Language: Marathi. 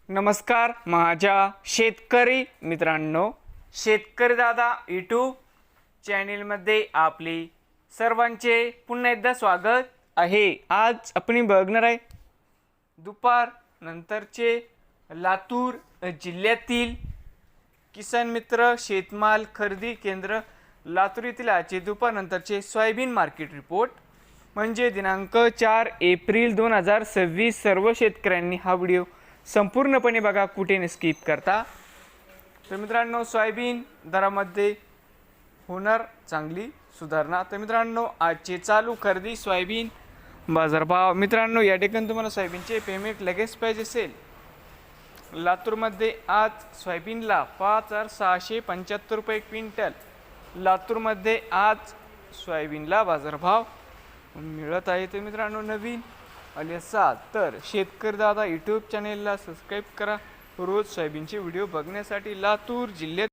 नमस्कार माझ्या शेतकरी मित्रांनो, शेतकरी दादा यूट्यूब चॅनेलमध्ये आपले सर्वांचे पुन्हा एकदा स्वागत आहे। आज आपण बघणार आहे दुपार नंतरचे लातूर जिल्ह्यातील किसान मित्र शेतमाल खरेदी केंद्र लातूर येथील आजचे दुपार नंतरचे सोयाबीन मार्केट रिपोर्ट म्हणजे दिनांक 4 एप्रिल 2026। सर्व शेतकऱ्यांनी हा व्हिडिओ संपूर्णपणे बघा, कुठे स्किप करता। तर मित्रांनो, सोयाबीन दरामध्ये होणार चांगली सुधारणा। तर मित्रांनो, आजचे चालू खरेदी सोयाबीन बाजारभाव। मित्रांनो, या ठिकाणी तुम्हाला सोयाबीनचे पेमेंट लगेच पाहिजे असेल, लातूरमध्ये आज सोयाबीनला 5675 रुपये क्विंटल लातूरमध्ये आज सोयाबीनला बाजारभाव मिळत आहे। तर मित्रांनो, नवीन आले असाल तर शेतकरी दादा यूट्यूब चॅनेलला सबस्क्राईब करा रोज सोयाबीनचे व्हिडिओ बघण्यासाठी। लातूर जिल्ह्यात